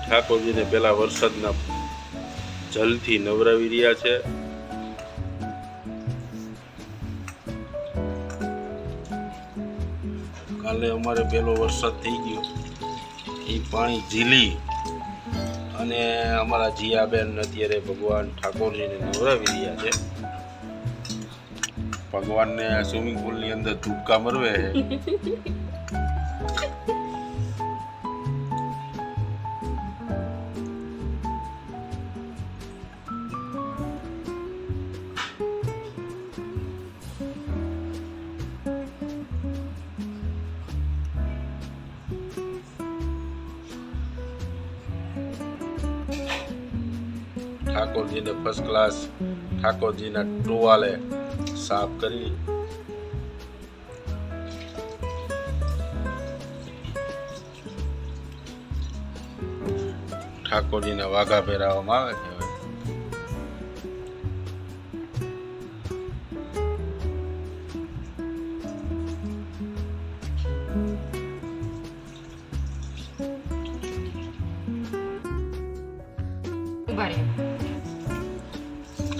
ઠાકોરજીને પેલા વરસાદના જલથી નવરાવી રહ્યા છે. કાલે અમારે પેલો વરસાદ થઈ ગયો, એ પાણી ઝીલી અને અમારા જીયાબેન અત્યારે ભગવાન ઠાકોરજીને નવરાવી રહ્યા છે. ભગવાનને સ્વિમિંગ પુલની અંદર ધૂપકા મરવે છે. ઠાકોરજીને ફર્સ્ટ ક્લાસ ઠાકોરજીના ટોવાલે સાફ કરી ઠાકોરજીના વાઘા પહેરાવવામાં આવે છે.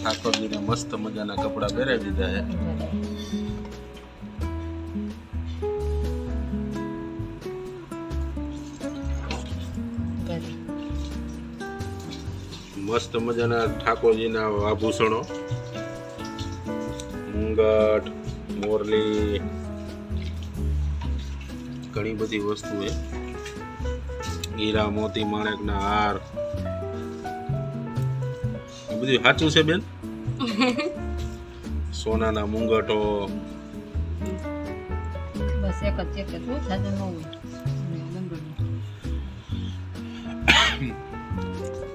ઠાકોરજીને મસ્ત મજાના કપડા પહેરાવી દીધા છે. મસ્ત મજાના ઠાકોરજીના આભૂષણો, મુંગટ, મોરલી, ઘણી બધી વસ્તુ છે. હીરા મોતી માણેકના હાર, બધું સાચું છે બેન? સોનાના મુંગટો, બસ એક જ શું સાજુ ન હોય.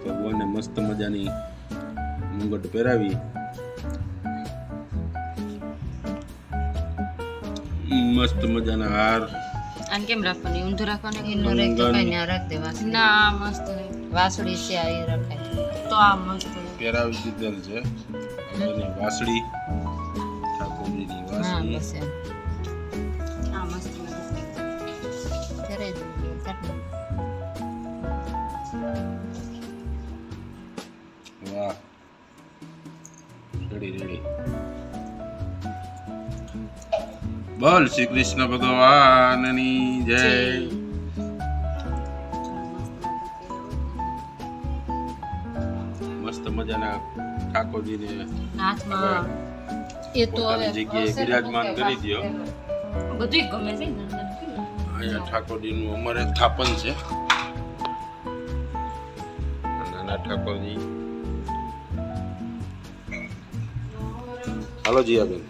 ભગવાનને મસ્ત મજાની મુંગટ પહેરાવી, મસ્ત મજાના હાર. આને કેમ રાખવાની? ઊંધું રાખવાની? એનો રેક તો કઈ ના રાખ દેવા. ના મસ્ત વાસળી છે આ, એ રખાય તો આ મસ્ત પહેરાવી દીધેલ છે. અને વાસળી, ઠાકોરજીની વાસળી. હા બસ એમ. આ મસ્ત કરે દે કાટને. વાહ, રેડી રેડી. બોલ શ્રી કૃષ્ણ ભગવાનની જય. મસ્ત મજાના ઠાકોરજીને હાથમાં એ તો હવે જગ્યાએ બિરાજમાન કરી દો. બધું ગમે છે ને. અહીંયા ઠાકોરજીનું અમારે સ્થાપન છે. નાના ઠાકોરજી. હાલો જીયાબેન,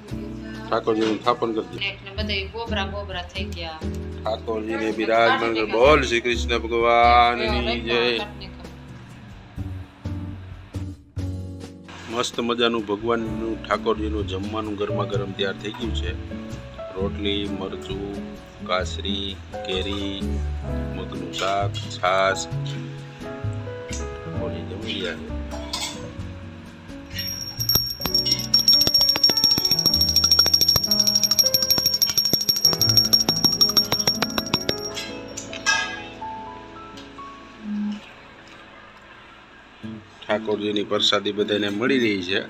ઠાકોરજીનું સ્થાપન કરી દો. એટલે બધા બોબરા બોબરા થઈ ગયા. ઠાકોરજીને બિરાજમાન કરી. બોલ શ્રી કૃષ્ણ ભગવાનની જય. મસ્ત મજાનું ભગવાનનું ઠાકોરજીનું જમવાનું ગરમા ગરમ તૈયાર થઈ ગયું છે. રોટલી, મરચું, કાસરી, કેરી, મગનું શાક, છાશ. ઠાકોરજી જમી ગયા છે. ઠાકોરજીની પ્રસાદી બધાને મળી રહી છે.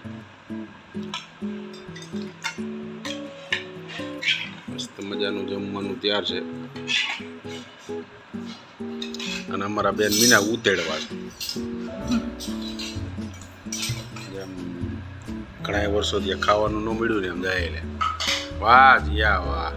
મસ્ત મજાનું જમવાનું તૈયાર છે. અને અમારા બેન મીના ઉતેડવા છે. જેમ ઘણા વર્ષોથી ખાવાનું ન મળ્યું ને એમ જાય. લે વાહ જીયા વાહ.